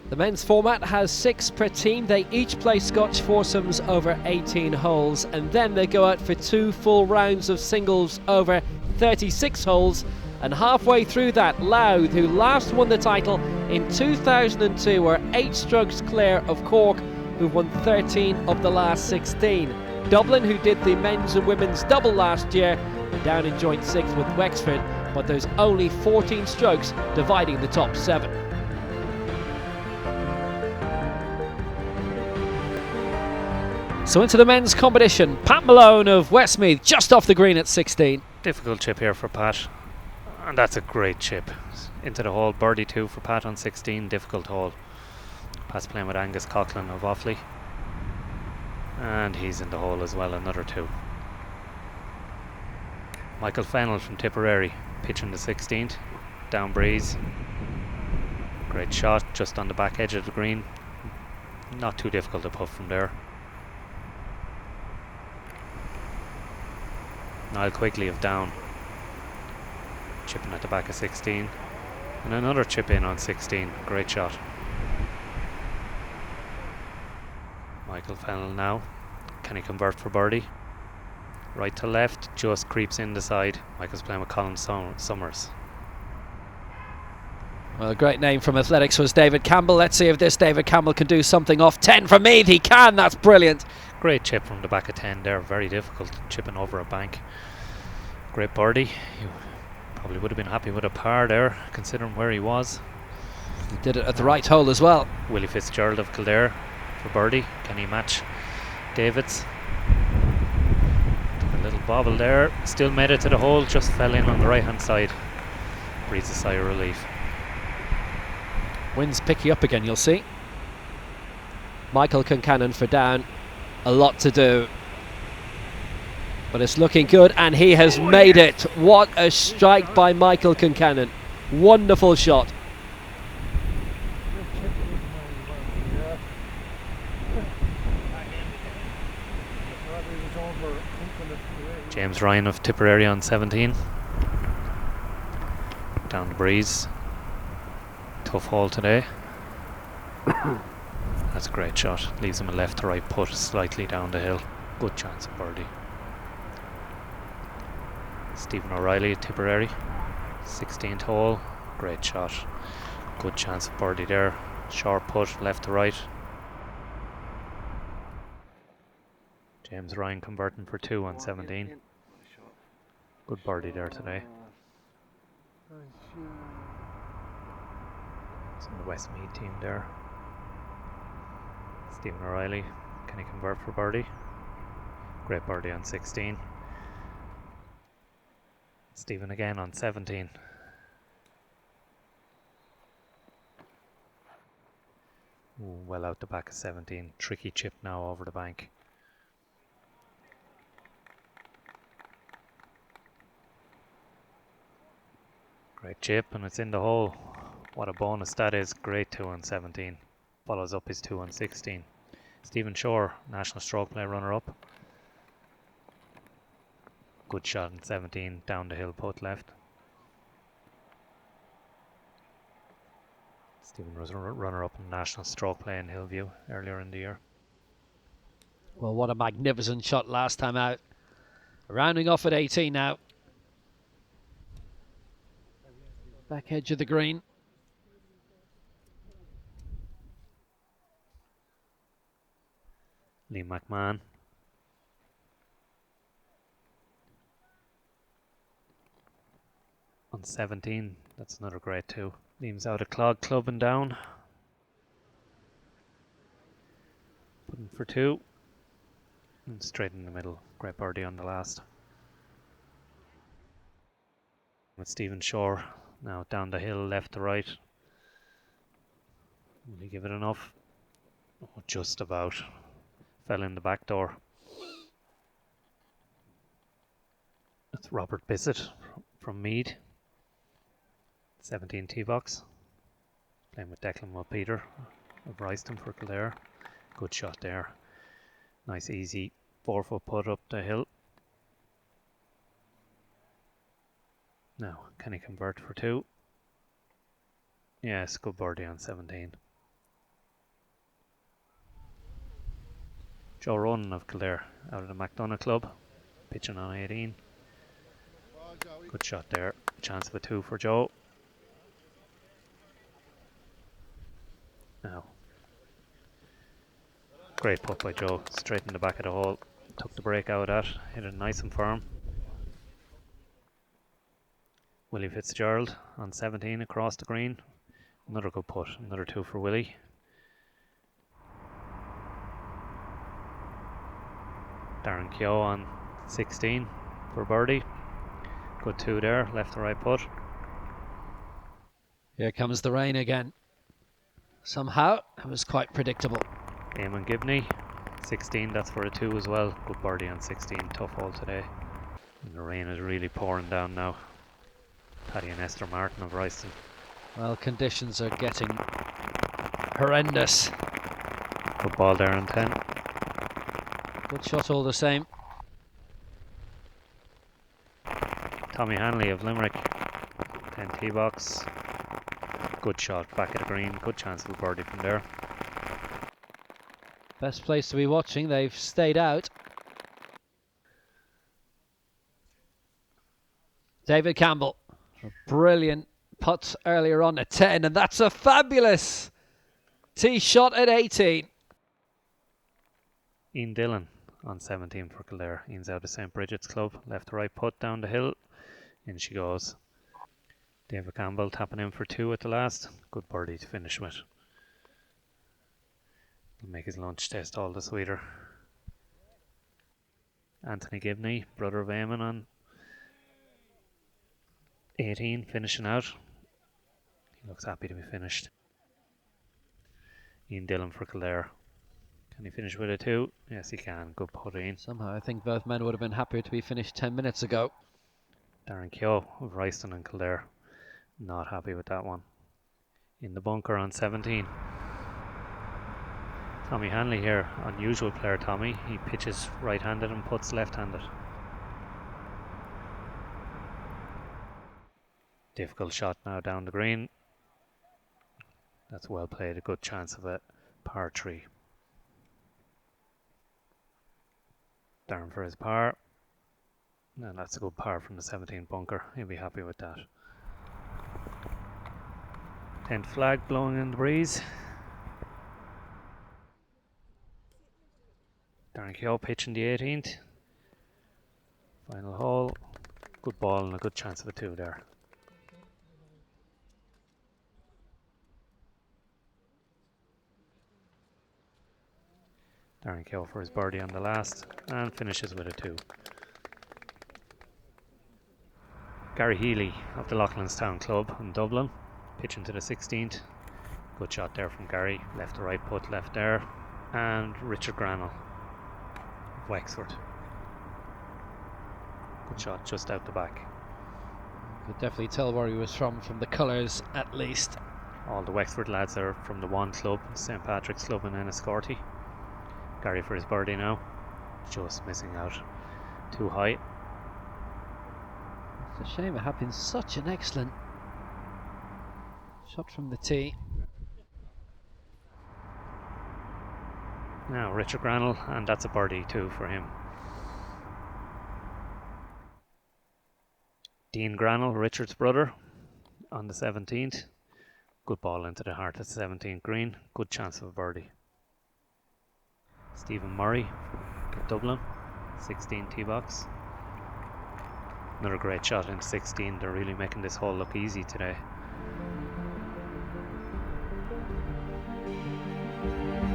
The men's format has 6 per team. They each play Scotch foursomes over 18 holes, and then they go out for 2 full rounds of singles over 36 holes. And halfway through that, Louth, who last won the title in 2002, are 8 strokes clear of Cork, who've won 13 of the last 16. Dublin, who did the men's and women's double last year, are down in joint 6th with Wexford, but there's only 14 strokes dividing the top 7. So into the men's competition, Pat Malone of Westmeath just off the green at 16. Difficult chip here for Pat, and that's a great chip. Into the hole, birdie 2 for Pat on 16, difficult hole. Pat's playing with Angus Coughlin of Offaly, and he's in the hole as well, another 2. Michael Fennell from Tipperary, pitching the 16th, down breeze. Great shot, just on the back edge of the green. Not too difficult to putt from there. Niall Quigley of Down, chipping at the back of 16, and another chip in on 16. Great shot. Michael Fennell now, can he convert for birdie? Right to left, just creeps in the side. Michael's playing with Colin Summers. Well, a great name from athletics was David Campbell. Let's see if this David Campbell can do something off 10 from Meath. He can, that's brilliant. Great chip from the back of 10 there, very difficult, chipping over a bank. Great birdie. He probably would have been happy with a par there, considering where he was. He did it at the right hole as well. Willie Fitzgerald of Kildare for birdie. Can he match David's? Took a little bobble there, still made it to the hole, just fell in on the right hand side. Breathes a sigh of relief. Wind's picking up again, you'll see. Michael Concannon for Down. A lot to do, but it's looking good, and he has made it. What a strike by Michael Concannon. Wonderful shot. James Ryan of Tipperary on 17. Down the breeze. Tough hole today. That's a great shot. Leaves him a left to right putt slightly down the hill. Good chance of birdie. Stephen O'Reilly at Tipperary. 16th hole. Great shot. Good chance of birdie there. Short putt left to right. James Ryan converting for 2 on 17. Good birdie there today. It's in the Westmeath team there. Stephen O'Reilly, can he convert for birdie? Great birdie on 16. Stephen again on 17. Ooh, well out the back of 17. Tricky chip now over the bank. Great chip, and it's in the hole. What a bonus that is. Great 2 on 17. Follows up his 2 on 16. Stephen Shore, National Stroke Play runner-up. Good shot in 17, down the hill, putt left. Stephen was runner-up in National Stroke Play in Hillview earlier in the year. Well, what a magnificent shot last time out. Rounding off at 18 now. Back edge of the green. Liam McMahon. On 17, that's another great 2. Liam's out of clog, clubbing down. Putting for 2. And straight in the middle. Great birdie on the last. With Stephen Shore now down the hill, left to right. Will he give it enough? Oh, just about. Fell in the back door. That's Robert Bissett from Meath. 17 tee box. Playing with Declan Mulpeter of Ryston for Kildare. Good shot there. Nice easy 4-foot putt up the hill. Now, can he convert for 2? Yes, good birdie on 17. Joe Ronan of Kildare out of the McDonagh club, pitching on 18. Good shot there. Chance of a 2 for Joe. Now, great putt by Joe, straight in the back of the hole. Took the break out of that, hit it nice and firm. Willie Fitzgerald on 17 across the green. Another good putt, another 2 for Willie. Darren Keogh on 16 for birdie. Good 2 there, left to right putt. Here comes the rain again. Somehow, it was quite predictable. Eamon Gibney, 16, that's for a 2 as well. Good birdie on 16, tough hole today. And the rain is really pouring down now. Paddy and Esther Martin of Ryston. Well, conditions are getting horrendous. Good ball there on 10. Good shot all the same. Tommy Hanley of Limerick, 10 tee box. Good shot, back of the green, good chance of a birdie from there. Best place to be watching, they've stayed out. David Campbell, a brilliant putt earlier on at 10, and that's a fabulous tee shot at 18. Ian Dillon on 17 for Kildare. Ian's out of St. Bridget's club, left to right putt down the hill. In she goes. David Campbell tapping in for 2 at the last. Good birdie to finish with. He'll make his lunch taste all the sweeter. Anthony Gibney, brother of Eamon, on 18, finishing out. He looks happy to be finished. Ian Dillon for Kildare. Can he finish with a 2? Yes, he can. Good putt in. Somehow I think both men would have been happier to be finished 10 minutes ago. Darren Keogh of Ryston and Kildare. Not happy with that one. In the bunker on 17. Tommy Hanley here. Unusual player Tommy. He pitches right-handed and puts left-handed. Difficult shot now down the green. That's well played. A good chance of a par 3. Darren for his par. And that's a good par from the 17 bunker. He'll be happy with that. 10th flag blowing in the breeze. Darren Keogh pitching the 18th. Final hole. Good ball and a good chance of a 2 there. Darren Keogh for his birdie on the last and finishes with a 2. Gary Healy of the Loughlinstown Club in Dublin, pitching to the 16th. Good shot there from Gary, left to right putt, left there. And Richard Granell of Wexford. Good shot just out the back. Could definitely tell where he was from the colours at least. All the Wexford lads are from the one club, St. Patrick's Club in Enniscorthy. Gary for his birdie now, just missing out too high. It's a shame it had been such an excellent shot from the tee. Now Richard Granell, and that's a birdie too for him. Dean Granell, Richard's brother, on the 17th. Good ball into the heart at the 17th green. Good chance of a birdie. Stephen Murray of Dublin, 16 tee box. Another great shot in 16. They're really making this hole look easy today.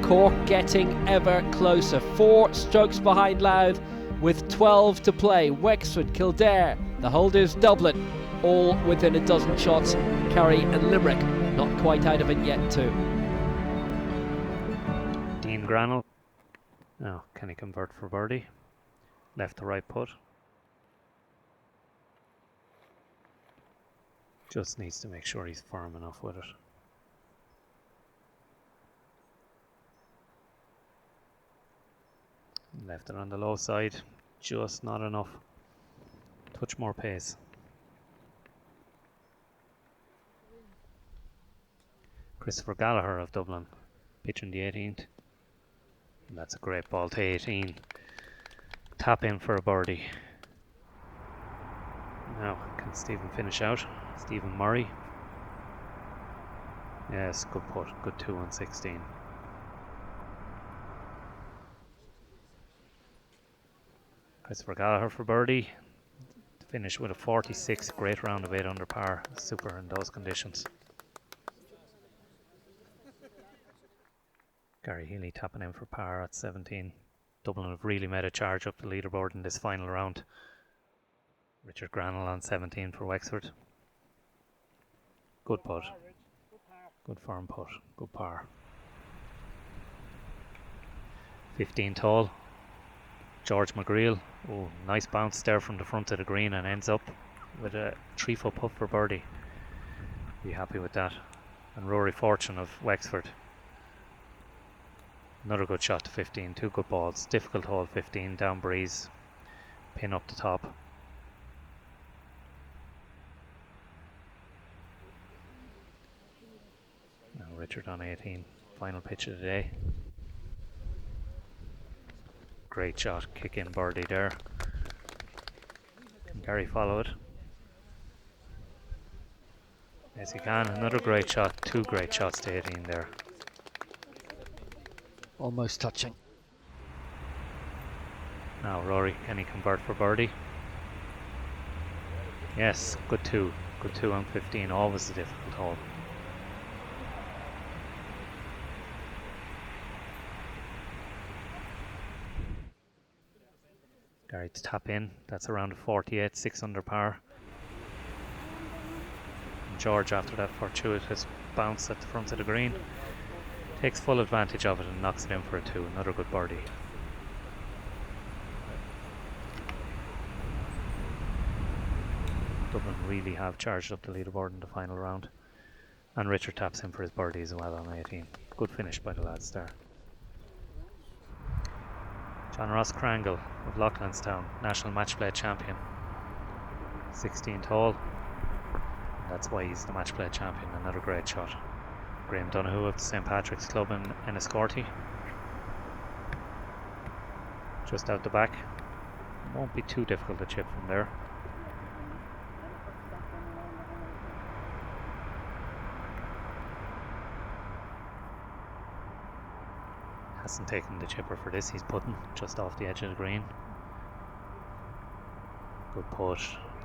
Cork getting ever closer. 4 strokes behind Louth with 12 to play. Wexford, Kildare, the holders Dublin, all within a dozen shots. Kerry and Limerick not quite out of it yet too. Dean Granell. Now, can he convert for birdie? Left to right putt. Just needs to make sure he's firm enough with it. Left it on the low side, just not enough. Touch more pace. Christopher Gallagher of Dublin, pitching the 18th. And that's a great ball to 18. Tap in for a birdie. Now, can Stephen finish out? Stephen Murray. Yes, good putt. Good 2 on 16. Christopher Gallagher for birdie. To finish with a 46. Great round of 8 under par. Super in those conditions. Gary Healy tapping in for par at 17. Dublin have really made a charge up the leaderboard in this final round. Richard Granell on 17 for Wexford. Good putt. Good firm putt. Good par. 15 tall. George McGreal. Oh, nice bounce there from the front of the green and ends up with a 3-foot putt for birdie. Be happy with that. And Rory Fortune of Wexford. Another good shot to 15. 2 good balls. Difficult hole 15. Down breeze. Pin up the top. Now Richard on 18. Final pitch of the day. Great shot. Kick in birdie there. Can Gary follow it? Yes, he can. Another great shot. 2 great shots to 18 there. Almost touching. Now Rory, can he convert for birdie? Yes, good 2. Good 2 on 15. Always a difficult hole. Gary to tap in. That's around a 48. 6 under par. And George, after that fortuitous bounce at the front of the green, takes full advantage of it and knocks it in for a 2. Another good birdie. Dublin really have charged up the leaderboard in the final round. And Richard taps in for his birdie as well on 18. Good finish by the lads there. John Ross Crangle of Loughlinstown, national match play champion. 16 tall. That's why he's the match play champion. Another great shot. Graham Donoghue of the St Patrick's Club in Enniscorthy. Just out the back. Won't be too difficult to chip from there. Hasn't taken the chipper for this. He's putting just off the edge of the green. Good putt.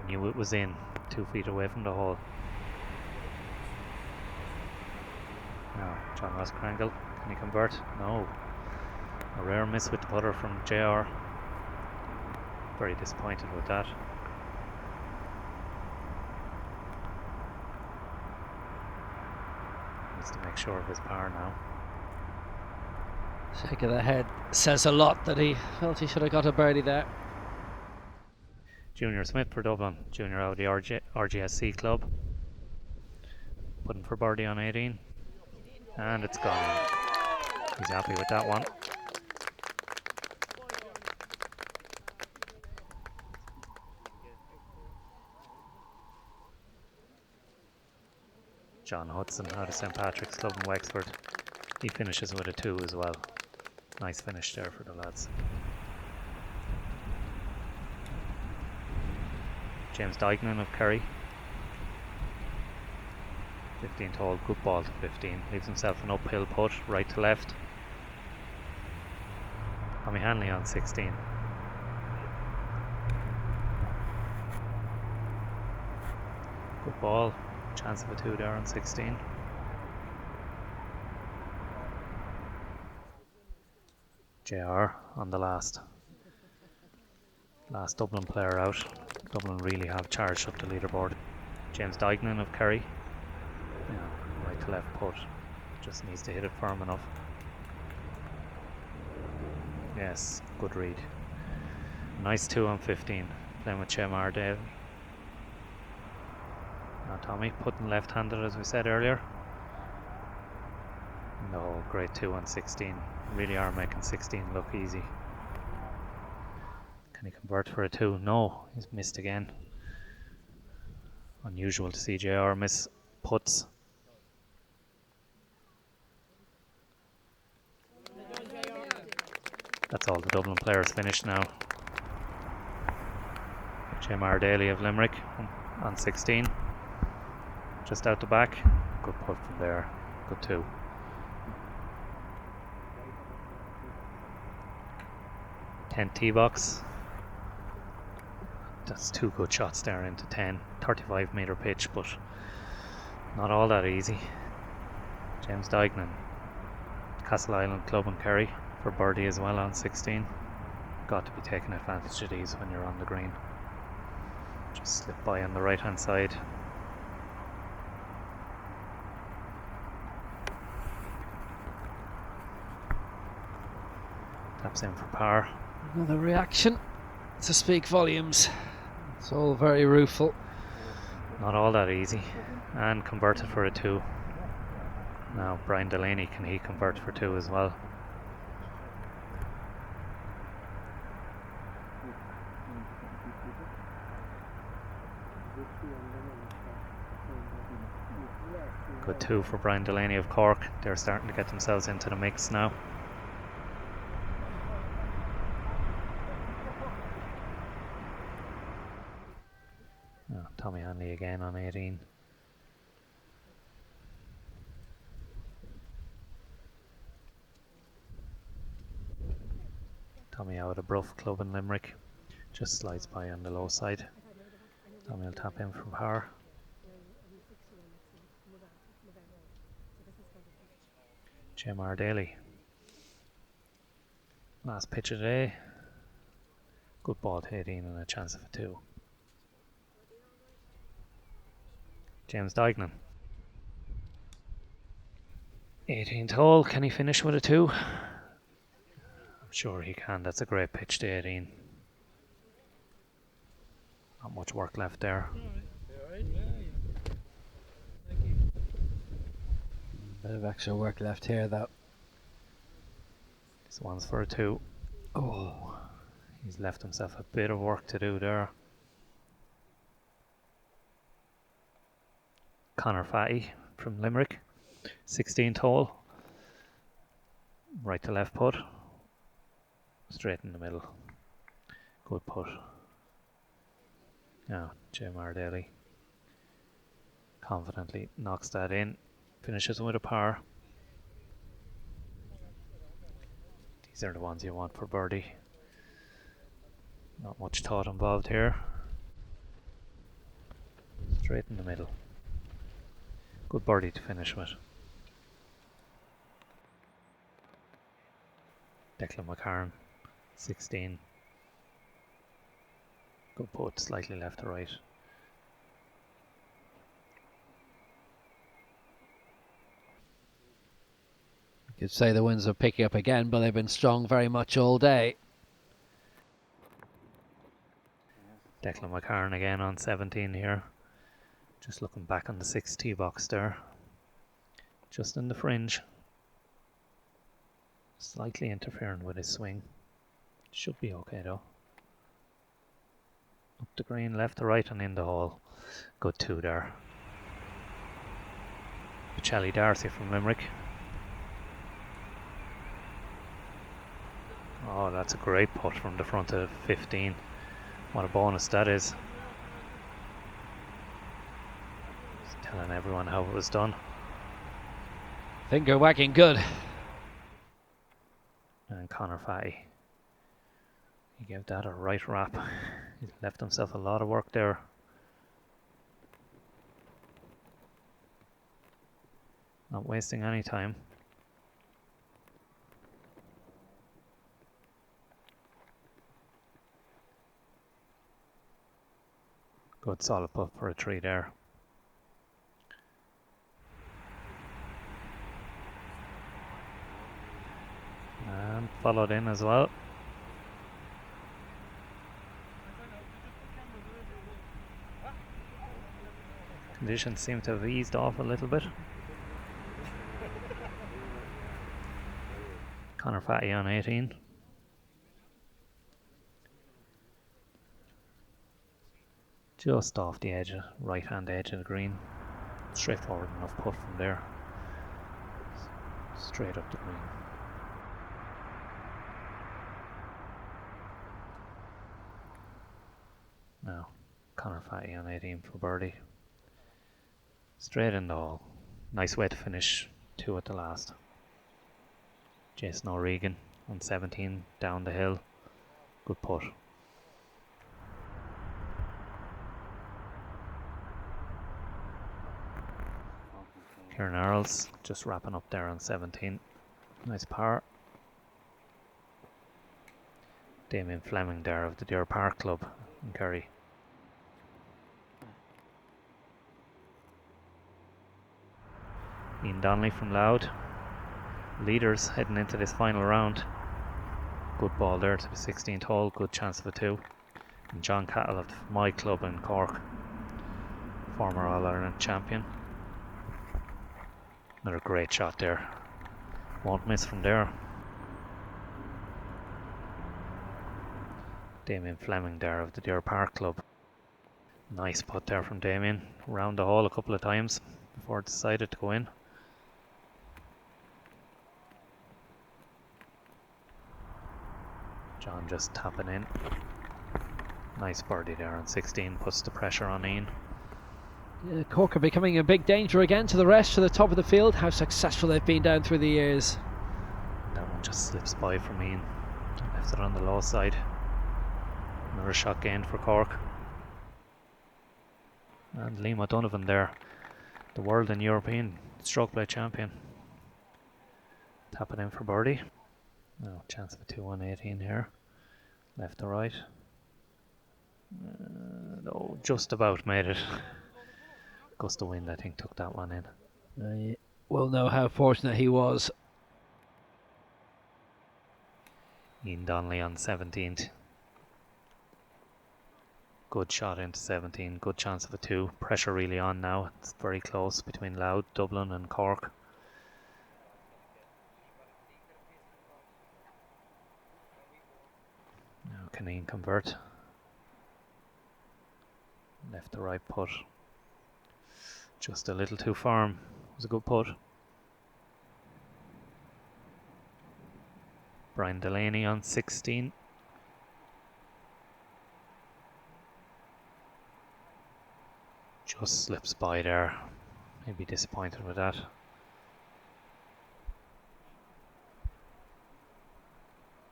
Knew it was in. 2 feet away from the hole. Now, John Ross Crangle, can he convert? No. A rare miss with the putter from JR. Very disappointed with that. Needs to make sure of his par now. Shake of the head says a lot that he felt he should have got a birdie there. Junior Smith for Dublin, junior out of the RGSC club. Putting for birdie on 18. And it's gone. He's happy with that one. John Hudson out of St Patrick's Club in Wexford. He finishes with a 2 as well. Nice finish there for the lads. James Dignan of Kerry. 15 tall, good ball to 15. Leaves himself an uphill putt, right to left. Tommy Hanley on 16. Good ball. Chance of a 2 there on 16. JR on the last Dublin player out. Dublin really have charged up the leaderboard. James Dignan of Kerry. Yeah, right to left putt. Just needs to hit it firm enough. Yes, good read. Nice 2 on 15. Playing with Shemar Dave. Now Tommy putting left-handed as we said earlier. No, great 2 on 16. Really are making 16 look easy. Can he convert for a 2? No, he's missed again. Unusual to see JR miss putts. That's all the Dublin players finished now. Jim R. Daly of Limerick on 16. Just out the back. Good putt from there. Good 2. 10 tee box. That's 2 good shots there into 10. 35 metre pitch, but not all that easy. James Dignan, Castle Island Club in Kerry for birdie as well on 16. Got to be taking advantage of these when you're on the green. Just slip by on the right hand side. Taps in for par. Another reaction to speak volumes. It's all very rueful. Not all that easy. And converted for a 2. Now Brian Delaney, can he convert for 2 as well? Good 2 for Brian Delaney of Cork. They're starting to get themselves into the mix now. Oh, Tommy Hanley again on 18. Tommy out of Bruff Club in Limerick. Just slides by on the low side. Tommy will tap in from par. Jim R. Daly. Last pitch of the day. Good ball to 18 and a chance of a 2. James Dignan. 18th hole, can he finish with a 2? I'm sure he can. That's a great pitch to 18. Not much work left there. Bit of extra work left here though. This one's for a 2. Oh, he's left himself a bit of work to do there. Conor Fatty from Limerick, 16th hole. Right to left putt. Straight in the middle. Good putt. Now Jim R. Daly confidently knocks that in. Finishes with a par. These are the ones you want for birdie. Not much thought involved here. Straight in the middle. Good birdie to finish with. Declan McCarran, 16. Good putt, slightly left to right. You could say the winds are picking up again, but they've been strong very much all day. Declan McCarran again on 17 here. Just looking back on the 6 tee box there. Just in the fringe. Slightly interfering with his swing. Should be okay though. Up the green, left to right and in the hole. Good 2 there. Charlie Darcy from Limerick. Oh, that's a great putt from the front of 15. What a bonus that is. Just telling everyone how it was done. Finger wagging good. And Conor Fatty. He gave that a right wrap. He left himself a lot of work there. Not wasting any time. Good solid putt for a 3 there. And followed in as well. Conditions seem to have eased off a little bit. Conor Fatty on 18. Just off the edge, right hand edge of the green. Straightforward enough putt from there. Straight up the green. Now, Connor Fatty on 18 for birdie. Straight in the hole. Nice way to finish 2 at the last. Jason O'Regan on 17 down the hill. Good putt. Kieran Earls just wrapping up there on 17. Nice par. Damien Fleming there of the Deer Park Club in Kerry. Ian Donnelly from Loud. Leaders heading into this final round. Good ball there to the 16th hole. Good chance of a 2. And John Cattle of my club in Cork. Former All-Ireland champion. Another great shot there. Won't miss from there. Damien Fleming there of the Deer Park Club. Nice putt there from Damien. Round the hole a couple of times before it decided to go in. John just tapping in. Nice birdie there on 16. Puts the pressure on Ian. Yeah, Cork are becoming a big danger again to the rest, to the top of the field. How successful they've been down through the years. That one just slips by from Ian. Left it on the low side. Another shot gained for Cork. And Liam O'Donovan there, the world and European stroke play champion. Tapping in for birdie. No chance of a 2 on 18 here. Left to right. No, just about made it. Gust of wind, I think, took that one in. We'll know how fortunate he was. Ian Donnelly on 17th. Good shot into 17. Good chance of a 2. Pressure really on now. It's very close between Louth, Dublin and Cork. Now can Ian convert? Left to right putt. Just a little too firm. It was a good putt. Brian Delaney on 16. Just slips by there. Maybe disappointed with that.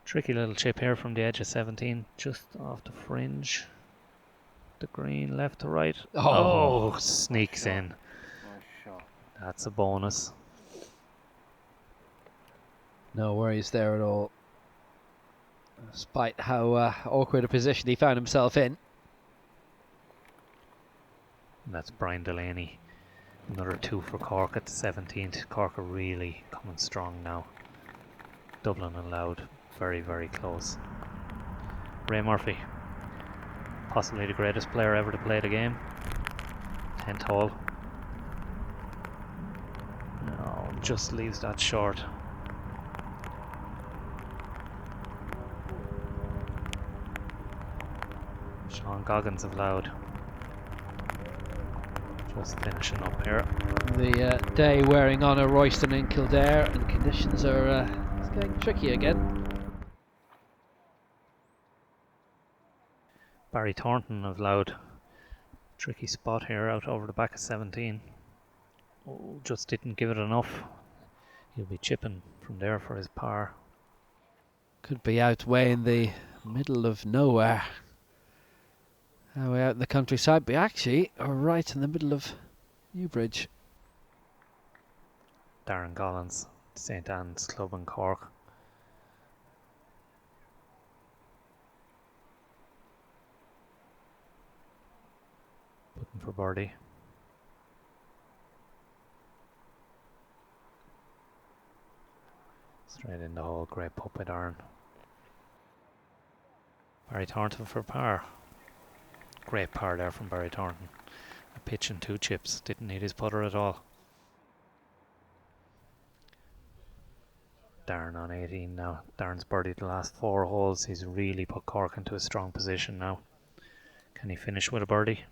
Tricky little chip here from the edge of 17. Just off the fringe. The green left to right. Oh, sneaks in. That's a bonus. No worries there at all. Despite how awkward a position he found himself in. And that's Brian Delaney. Another 2 for Cork at the 17th. Cork are really coming strong now. Dublin and Louth, very, very close. Ray Murphy, possibly the greatest player ever to play the game. 10th hole. No, just leaves that short. Sean Goggins of Louth. Just finishing up here. The day wearing on a Ryston in Kildare, and conditions are it's getting tricky again. Barry Thornton of Louth. Tricky spot here out over the back of 17. Oh, just didn't give it enough. He'll be chipping from there for his par. Could be out way in the middle of nowhere. Way out in the countryside, but actually are right in the middle of Newbridge. Darren Collins, St Anne's Club in Cork. Looking for birdie. Straight in the hole, great putt by Darren. Barry Thornton for par. Great par there from Barry Thornton. A pitch and 2 chips. Didn't need his putter at all. Darren on 18 now. Darren's birdied the last 4 holes. He's really put Cork into a strong position now. Can he finish with a birdie?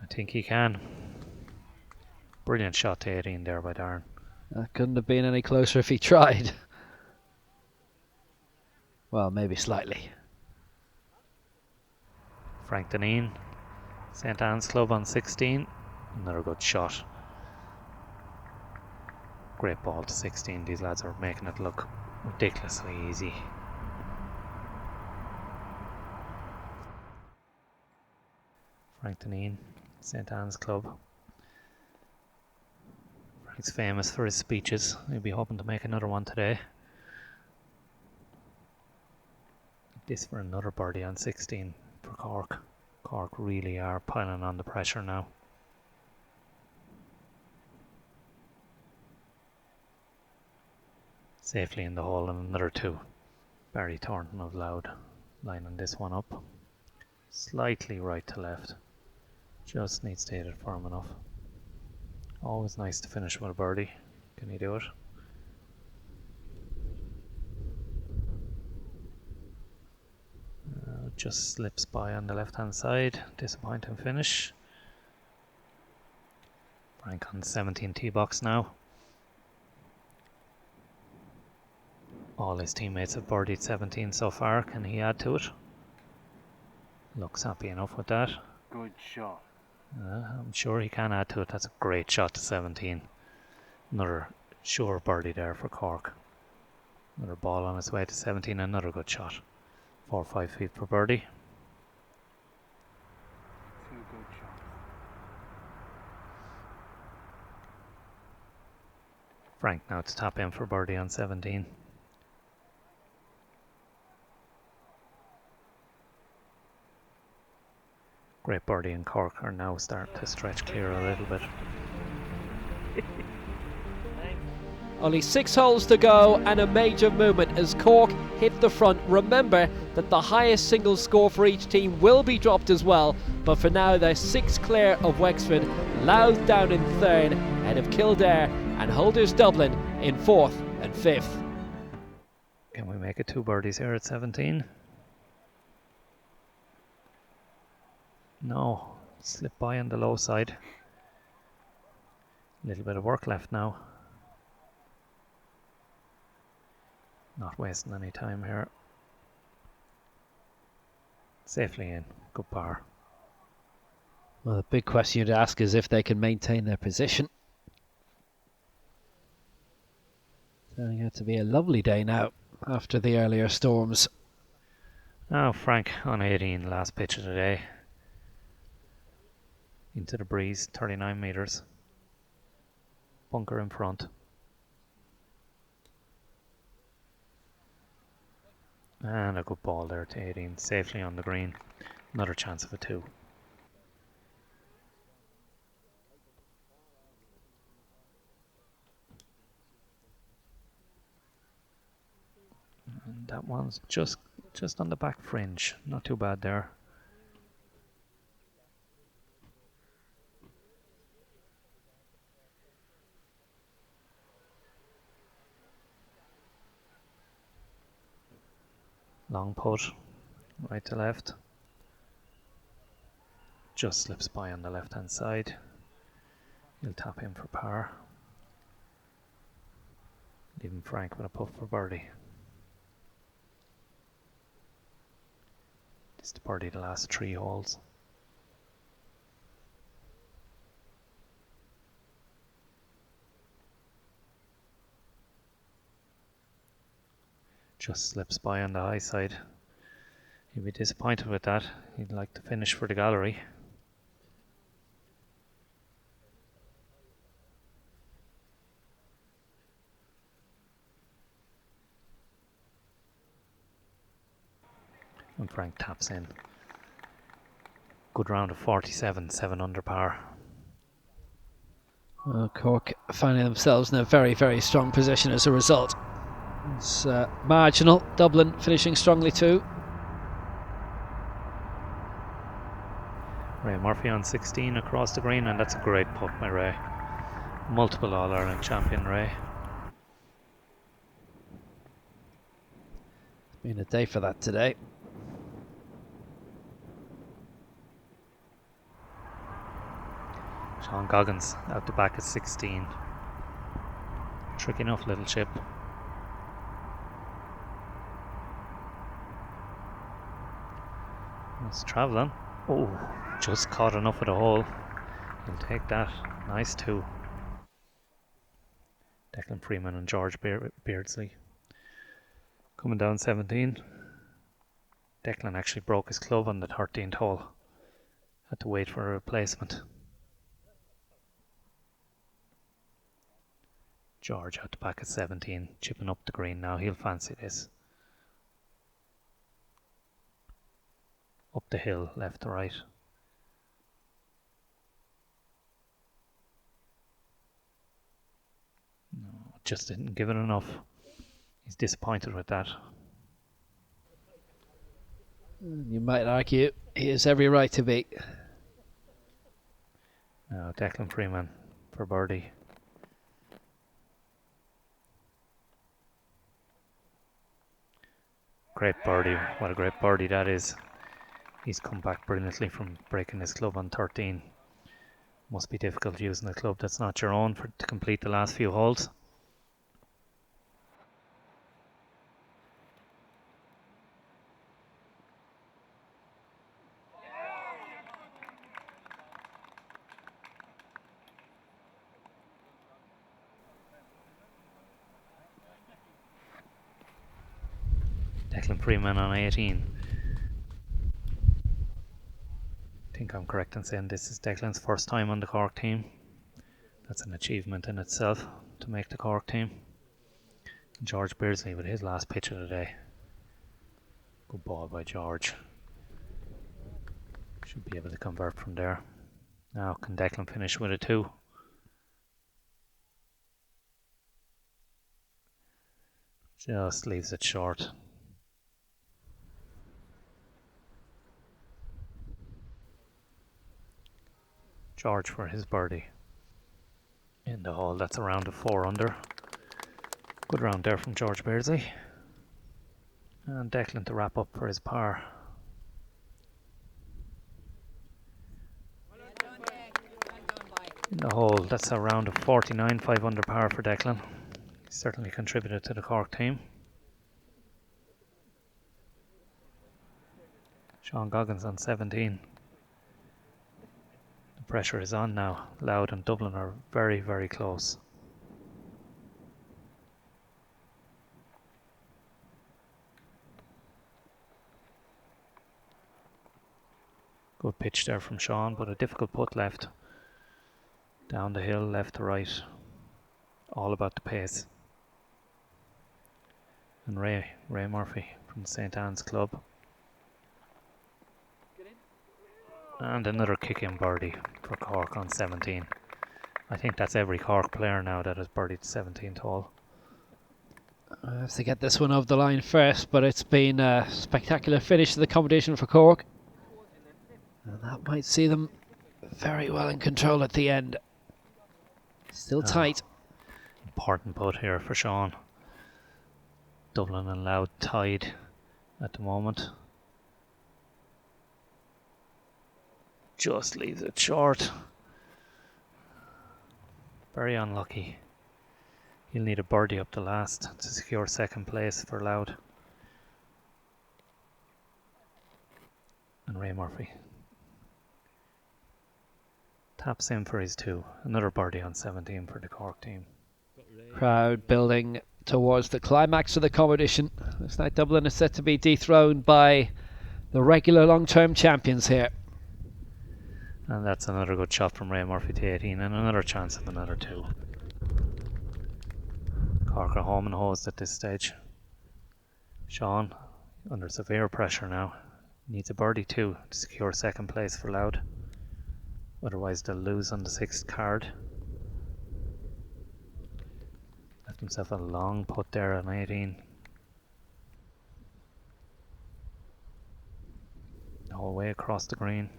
I think he can. Brilliant shot to 18 there by Darren. That couldn't have been any closer if he tried. Well, maybe slightly. Frank Deneen, St. Anne's Club on 16. Another good shot. Great ball to 16. These lads are making it look ridiculously easy. Frank Deneen, St. Anne's Club. Frank's famous for his speeches. He'll be hoping to make another one today. This for another birdie on 16 for Cork. Cork really are piling on the pressure now. Safely in the hole and another 2. Barry Thornton of Loud lining this one up. Slightly right to left. Just needs to hit it firm enough. Always nice to finish with a birdie. Can he do it? Just slips by on the left hand side. Disappointing finish. Frank on 17 tee box now. All his teammates have birdied 17 so far. Can he add to it? Looks happy enough with that. Good shot. I'm sure he can add to it. That's a great shot to 17. Another sure birdie there for Cork. Another ball on its way to 17. Another good shot. 4 or 5 feet for birdie. 2 good shots. Frank now to tap in for birdie on 17. Great birdie and Cork are now starting to stretch clear a little bit. Only 6 holes to go and a major movement as Cork hit the front. Remember that the highest single score for each team will be dropped as well, but for now they're 6 clear of Wexford, Louth down in 3rd, ahead of Kildare and Holders Dublin in 4th and 5th. Can we make it 2 birdies here at 17? No, slip by on the low side. A little bit of work left now. Not wasting any time here. Safely in, good par. Well, the big question you'd ask is if they can maintain their position. Turning out to be a lovely day now after the earlier storms. Now Frank on 18, last pitch of the day. Into the breeze, 39 metres. Bunker in front. And a good ball there to 18, safely on the green. Another chance of a 2. And that one's just on the back fringe. Not too bad there. Long putt, right to left. Just slips by on the left hand side. He'll tap in for par. Leaving Frank with a putt for birdie. This to birdie the last 3 holes. Just slips by on the high side. He'd be disappointed with that. He'd like to finish for the gallery. And Frank taps in. Good round of 47, 7 under par. Well, Cork finding themselves in a very, very strong position as a result. It's marginal. Dublin finishing strongly too. Ray Murphy on 16 across the green, and that's a great putt by Ray. Multiple All-Ireland champion Ray. It's been a day for that today. Sean Goggins out the back at 16. Tricky enough little chip. It's travelling. Oh, just caught enough of the hole. He'll take that. Nice two. Declan Freeman and George Beardsley. Coming down 17. Declan actually broke his club on the 13th hole. Had to wait for a replacement. George out the back at 17, chipping up the green now. He'll fancy this. Up the hill, left to right. No, just didn't give it enough. He's disappointed with that. You might argue he has every right to be. Now Declan Freeman for birdie. Great birdie. What a great birdie that is. He's come back brilliantly from breaking his club on 13. Must be difficult using a club that's not your own to complete the last few holes. Declan Freeman on 18. I think I'm correct in saying this is Declan's first time on the Cork team. That's an achievement in itself to make the Cork team. George Beardsley with his last pitch of the day. Good ball by George. Should be able to convert from there. Now can Declan finish with a 2? Just leaves it short. George for his birdie. In the hole, that's a round of 4 under. Good round there from George Beardsley. And Declan to wrap up for his par. In the hole, that's a round of 49, 5 under par for Declan. He certainly contributed to the Cork team. Sean Goggins on 17. The pressure is on now. Louth and Dublin are very, very close. Good pitch there from Sean, but a difficult putt left. Down the hill, left to right. All about the pace. And Ray Murphy from the St. Anne's Club. And another kick-in birdie for Cork on 17. I think that's every Cork player now that has birdied 17th hole. I have to get this one over the line first, but it's been a spectacular finish to the competition for Cork. And that might see them very well in control at the end. Still tight. Important putt here for Sean. Dublin and Louth tied at the moment. Just leaves it short. Very unlucky. He'll need a birdie up the last to secure second place for Louth. And Ray Murphy taps in for his 2. Another birdie on 17 for the Cork team. Crowd building towards the climax of the competition. Looks like Dublin is set to be dethroned by the regular long-term champions here. And that's another good shot from Ray Murphy to 18 and another chance of another 2. Cork are home and hosed at this stage. Sean under severe pressure now. Needs a birdie 2 to secure second place for Louth. Otherwise they'll lose on the 6th card. Left himself a long putt there on 18. The whole way across the green.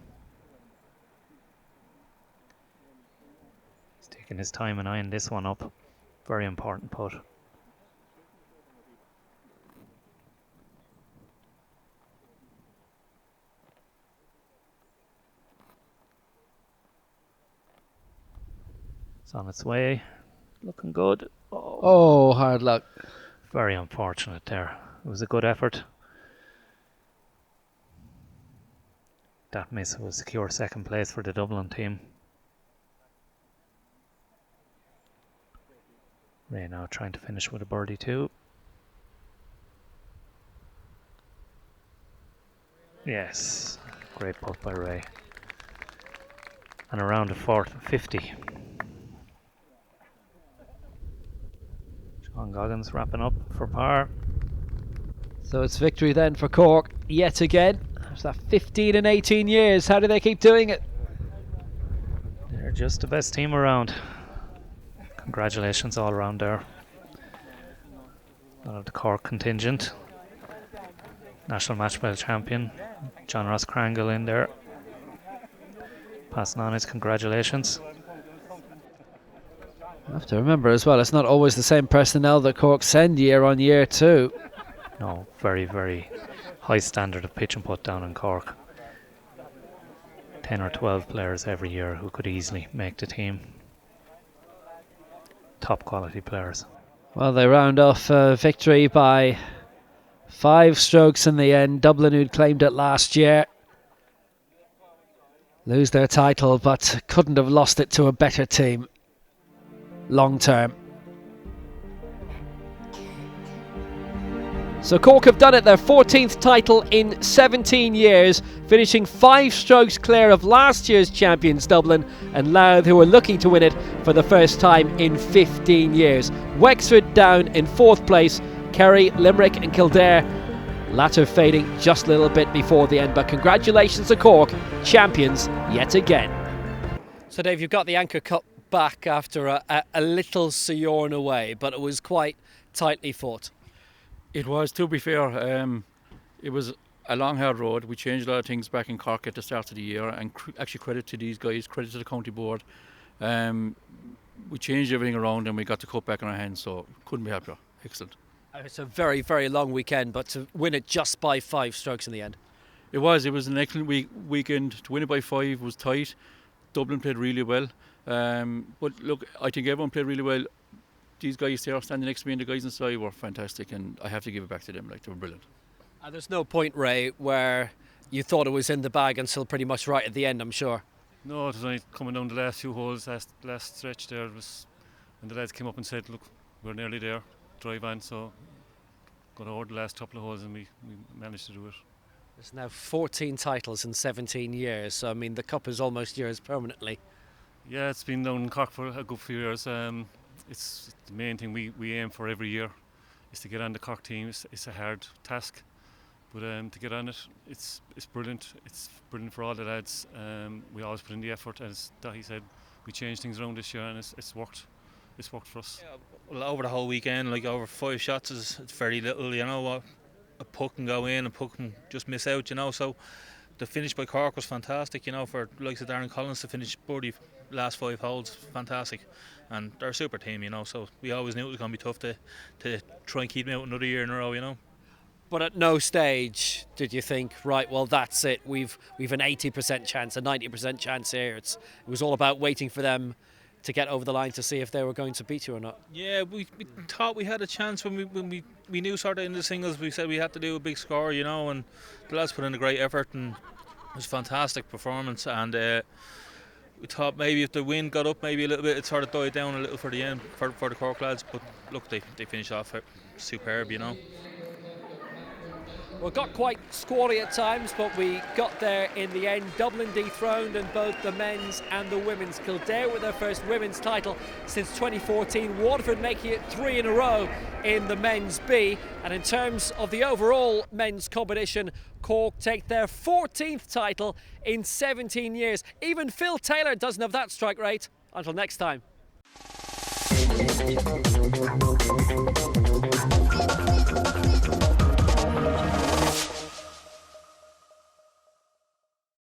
He's taking his time and eyeing this one up. Very important putt. It's on its way. Looking good. Oh, hard luck. Very unfortunate there. It was a good effort. that miss will secure second place for the Dublin team. Ray now trying to finish with a birdie too. Yes, great putt by Ray. And around a 50. Sean Goggins wrapping up for par. So it's victory then for Cork yet again. It's that 15 and 18 years. How do they keep doing it? They're just the best team around. Congratulations all around there. Out of the Cork contingent. National Match Play champion John Ross Crangle in there. Passing on his congratulations. You have to remember as well, it's not always the same personnel that Cork send year on year too. No, very, very high standard of pitch and putt down in Cork. 10 or 12 players every year who could easily make the team. Top quality players. Well, they round off victory by 5 strokes in the end. Dublin, who'd claimed it last year, lose their title, but couldn't have lost it to a better team long term. So Cork have done it, their 14th title in 17 years, finishing 5 strokes clear of last year's champions Dublin and Louth, who are looking to win it for the first time in 15 years. Wexford down in 4th place, Kerry, Limerick and Kildare, latter fading just a little bit before the end. But congratulations to Cork, champions yet again. So Dave, you've got the Anchor Cup back after a little sojourn away, but it was quite tightly fought. It was, to be fair. It was a long, hard road. We changed a lot of things back in Cork at the start of the year, and actually credit to these guys, credit to the county board. We changed everything around and we got the cup back in our hands, so couldn't be happier. Excellent. It's a very, very long weekend, but to win it just by 5 strokes in the end. It was an excellent weekend. To win it by 5 was tight. Dublin played really well. But look, I think everyone played really well. These guys there standing next to me and the guys inside were fantastic, and I have to give it back to them. Like, they were brilliant. And there's no point, Ray, where you thought it was in the bag until pretty much right at the end, I'm sure. No, it was only coming down the last few holes, last stretch there. It was when the lads came up and said, look, we're nearly there, drive on, so got over the last couple of holes and we managed to do it. There's now 14 titles in 17 years, so I mean the cup is almost yours permanently. Yeah, it's been down in Cork for a good few years. It's the main thing we aim for every year is to get on the Cork team. It's a hard task, but to get on it, it's brilliant. It's brilliant for all the lads. We always put in the effort, as Dahi said. We changed things around this year, and it's worked. It's worked for us. Yeah, well, over the whole weekend, like over 5 shots it's very little. You know, a puck can go in, a puck can just miss out. You know, so the finish by Cork was fantastic. You know, for likes of Darren Collins to finish birdie last 5 holes, fantastic. And they're a super team, you know, so we always knew it was going to be tough to try and keep them out another year in a row, you know. But at no stage did you think, right, well, that's it, we've an 80% chance, a 90% chance here. It was all about waiting for them to get over the line to see if they were going to beat you or not. Yeah, we thought we had a chance when we knew sort of in the singles. We said we had to do a big score, you know, and the lads put in a great effort, and it was a fantastic performance. And we thought maybe if the wind got up maybe a little bit, it sort of died down a little for the end for the Cork lads. But look, they finished off superb, you know. Well, got quite squally at times, but we got there in the end. Dublin dethroned in both the men's and the women's. Kildare with their first women's title since 2014. Waterford making it 3 in a row in the men's B. And in terms of the overall men's competition, Cork take their 14th title in 17 years. Even Phil Taylor doesn't have that strike rate. Until next time.